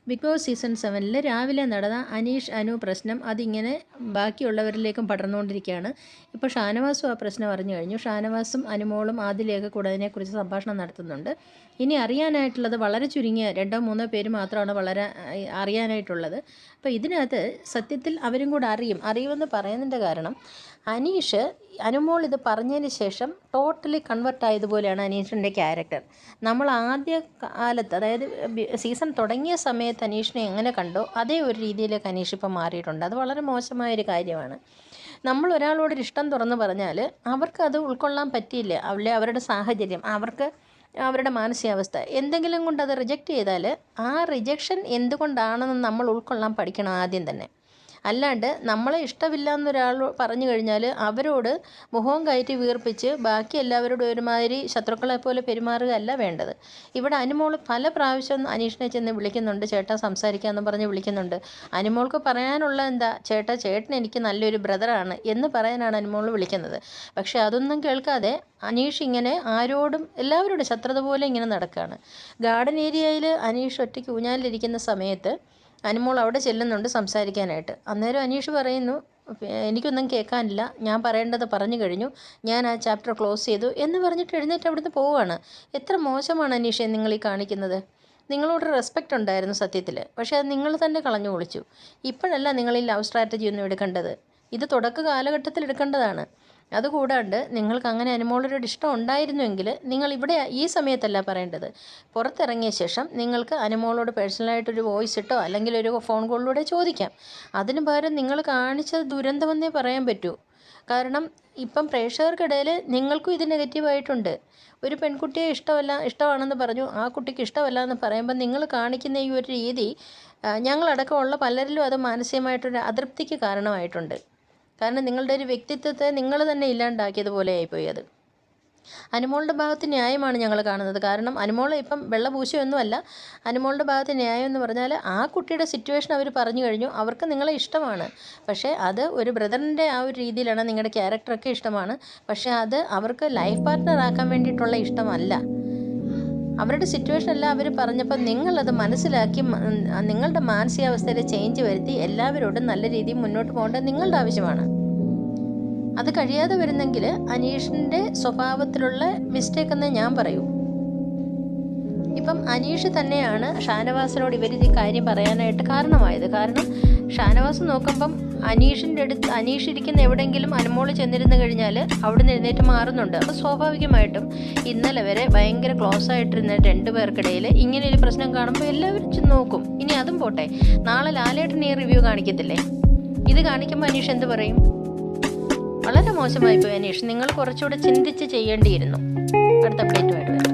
Big boss season 7 രാവിലെ നടന്ന അനീഷ് അനു പ്രശ്നം അതിങ്ങനെ ബാക്കിയുള്ളവരിലേക്കും പടർന്നുകൊണ്ടിരിക്കുകയാണ്. ഇപ്പോൾ ഷാനവാസും ആ പ്രശ്നം അറിഞ്ഞു കഴിഞ്ഞു. ഷാനവാസും അനുമോളും ആദിലയൊക്കെ കൂടെ അതിനെക്കുറിച്ച് സംഭാഷണം നടത്തുന്നുണ്ട്. ഇനി അറിയാനായിട്ടുള്ളത് വളരെ ചുരുങ്ങിയ 2-3 പേര് മാത്രമാണ് വളരെ അറിയാനായിട്ടുള്ളത്. അപ്പോൾ ഇതിനകത്ത് സത്യത്തിൽ അവരും കൂടെ അറിയുമെന്ന് പറയുന്നതിൻ്റെ കാരണം അനീഷ് അനുമോൾ ഇത് പറഞ്ഞതിന് ശേഷം ടോട്ടലി കൺവെർട്ട് ആയതുപോലെയാണ് അനീഷിൻ്റെ ക്യാരക്ടർ. നമ്മൾ ആദ്യ കാലത്ത്, അതായത് സീസൺ തുടങ്ങിയ സമയത്ത് അനീഷിനെ എങ്ങനെ കണ്ടോ അതേ ഒരു രീതിയിലേക്ക് അനീഷ് ഇപ്പം മാറിയിട്ടുണ്ട്. അത് വളരെ മോശമായൊരു കാര്യമാണ്. നമ്മൾ ഒരാളോടൊരു ഇഷ്ടം തുറന്ന് പറഞ്ഞാൽ അവർക്കത് ഉൾക്കൊള്ളാൻ പറ്റിയില്ല, അവരുടെ സാഹചര്യം, അവരുടെ മാനസികാവസ്ഥ എന്തെങ്കിലും കൊണ്ട് അത് റിജക്റ്റ് ചെയ്താൽ ആ റിജക്ഷൻ എന്തുകൊണ്ടാണെന്ന് നമ്മൾ ഉൾക്കൊള്ളാൻ പഠിക്കണം ആദ്യം തന്നെ. അല്ലാണ്ട് നമ്മളെ ഇഷ്ടമില്ല എന്നൊരാൾ പറഞ്ഞു കഴിഞ്ഞാൽ അവരോട് മുഖവും കയറ്റി വീർപ്പിച്ച് ബാക്കി എല്ലാവരോടും ഒരുമാതിരി ശത്രുക്കളെ പോലെ പെരുമാറുകയല്ല വേണ്ടത്. ഇവിടെ അനുമോൾ പല പ്രാവശ്യം അനീഷിനെ ചെന്ന് വിളിക്കുന്നുണ്ട്, ചേട്ടാ സംസാരിക്കാമെന്ന് പറഞ്ഞ് വിളിക്കുന്നുണ്ട്. അനുമോൾക്ക് പറയാനുള്ള എന്താ, ചേട്ടൻ എനിക്ക് നല്ലൊരു ബ്രദറാണ് എന്ന് പറയാനാണ് അനുമോൾ വിളിക്കുന്നത്. പക്ഷേ അതൊന്നും കേൾക്കാതെ അനീഷ് ഇങ്ങനെ ആരോടും എല്ലാവരോടും ശത്രുത പോലെ ഇങ്ങനെ നടക്കുകയാണ്. ഗാർഡൻ ഏരിയയിൽ അനീഷ് ഒറ്റയ്ക്ക് ഊഞ്ഞാലിരിക്കുന്ന സമയത്ത് അനുമോൾ അവിടെ ചെല്ലുന്നുണ്ട് സംസാരിക്കാനായിട്ട്. അന്നേരം അനീഷ് പറയുന്നു, എനിക്കൊന്നും കേൾക്കാനില്ല, ഞാൻ പറയേണ്ടത് പറഞ്ഞു കഴിഞ്ഞു, ഞാൻ ആ ചാപ്റ്റർ ക്ലോസ് ചെയ്തു എന്ന് പറഞ്ഞിട്ട് എഴുന്നേറ്റ് അവിടുന്ന് പോവുകയാണ്. എത്ര മോശമാണ് അനീഷെ നിങ്ങൾ ഈ കാണിക്കുന്നത്. നിങ്ങളോട് റെസ്പെക്റ്റ് ഉണ്ടായിരുന്നു സത്യത്തിൽ, പക്ഷേ അത് നിങ്ങൾ തന്നെ കളഞ്ഞു കുളിച്ചു. ഇപ്പോഴല്ല നിങ്ങൾ ഈ ലവ് സ്ട്രാറ്റജി ഒന്നും എടുക്കേണ്ടത്, ഇത് തുടക്ക കാലഘട്ടത്തിൽ എടുക്കേണ്ടതാണ്. അതുകൂടാണ്ട് നിങ്ങൾക്ക് അങ്ങനെ അനുമോളോട് ഇഷ്ടം ഉണ്ടായിരുന്നുവെങ്കിൽ നിങ്ങൾ ഇവിടെ ഈ സമയത്തല്ല പറയേണ്ടത്. പുറത്തിറങ്ങിയ ശേഷം നിങ്ങൾക്ക് അനുമോളോട് പേഴ്സണലായിട്ടൊരു വോയിസ് ഇട്ടോ അല്ലെങ്കിൽ ഒരു ഫോൺ കോളിലൂടെ ചോദിക്കാം. അതിന് പകരം നിങ്ങൾ കാണിച്ചത് ദുരന്തമെന്നേ പറയാൻ പറ്റൂ. കാരണം ഇപ്പം പ്രേക്ഷകർക്കിടയിൽ നിങ്ങൾക്കും ഇത് നെഗറ്റീവായിട്ടുണ്ട്. ഒരു പെൺകുട്ടിയെ ഇഷ്ടമാണെന്ന് പറഞ്ഞു, ആ കുട്ടിക്ക് ഇഷ്ടമല്ല എന്ന് പറയുമ്പോൾ നിങ്ങൾ കാണിക്കുന്ന ഈ ഒരു രീതി ഞങ്ങളടക്കമുള്ള പലരിലും അത് മാനസികമായിട്ടൊരു അതൃപ്തിക്ക് കാരണമായിട്ടുണ്ട്. കാരണം നിങ്ങളുടെ ഒരു വ്യക്തിത്വത്തെ നിങ്ങൾ തന്നെ ഇല്ലാണ്ടാക്കിയതുപോലെ ആയിപ്പോയി അത്. അനുമോളുടെ ഭാഗത്ത് ന്യായമാണ് ഞങ്ങൾ കാണുന്നത്. കാരണം അനുമോൾ ഇപ്പം വെള്ളപൂശയൊന്നുമല്ല. അനുമോളുടെ ഭാഗത്ത് ന്യായം എന്ന് പറഞ്ഞാൽ ആ കുട്ടിയുടെ സിറ്റുവേഷൻ അവർ പറഞ്ഞു കഴിഞ്ഞു, അവർക്ക് നിങ്ങളെ ഇഷ്ടമാണ്. പക്ഷേ അത് ഒരു ബ്രദറിൻ്റെ ആ ഒരു രീതിയിലാണ്, നിങ്ങളുടെ ക്യാരക്ടറൊക്കെ ഇഷ്ടമാണ്. പക്ഷേ അത് അവർക്ക് ലൈഫ് പാർട്ട്ണർ ആക്കാൻ വേണ്ടിയിട്ടുള്ള ഇഷ്ടമല്ല. അവരുടെ സിറ്റുവേഷൻ എല്ലാം അവർ പറഞ്ഞപ്പോൾ നിങ്ങളത് മനസ്സിലാക്കി നിങ്ങളുടെ മാനസികാവസ്ഥയിൽ ചേഞ്ച് വരുത്തി എല്ലാവരോടും നല്ല രീതിയിൽ മുന്നോട്ട് പോകേണ്ടത് നിങ്ങളുടെ ആവശ്യമാണ്. അത് കഴിയാതെ വരുന്നെങ്കിൽ അനീഷിൻ്റെ സ്വഭാവത്തിലുള്ള മിസ്റ്റേക്ക് എന്നേ ഞാൻ പറയൂ. ഇപ്പം അനീഷ് തന്നെയാണ് ഷാനവാസിനോട് ഇവർ ഈ കാര്യം പറയാനായിട്ട് കാരണമായത്. കാരണം ഷാനവാസ് നോക്കുമ്പം അനീഷ് ഇരിക്കുന്ന എവിടെയെങ്കിലും അനുമോൾ ചെന്നിരുന്നു കഴിഞ്ഞാൽ അവിടെ നിന്ന് എഴുന്നേറ്റ് മാറുന്നുണ്ട്. അപ്പോൾ സ്വാഭാവികമായിട്ടും ഇന്നലെ വരെ ഭയങ്കര ക്ലോസ് ആയിട്ടിരുന്ന 2 പേർക്കിടയിൽ ഇങ്ങനെ ഒരു പ്രശ്നം കാണുമ്പോൾ എല്ലാവരും നോക്കും. ഇനി അതും പോട്ടെ, നാളെ ലാലേട്ടൻ ഈ റിവ്യൂ കാണിക്കത്തില്ലേ? ഇത് കാണിക്കുമ്പോൾ അനീഷ് എന്ത് പറയും? വളരെ മോശമായിപ്പോയി അനീഷ്, നിങ്ങൾ കുറച്ചുകൂടെ ചിന്തിച്ച് ചെയ്യേണ്ടിയിരുന്നു. അടുത്ത അപ്ഡേറ്റുമായിട്ട് വരാം.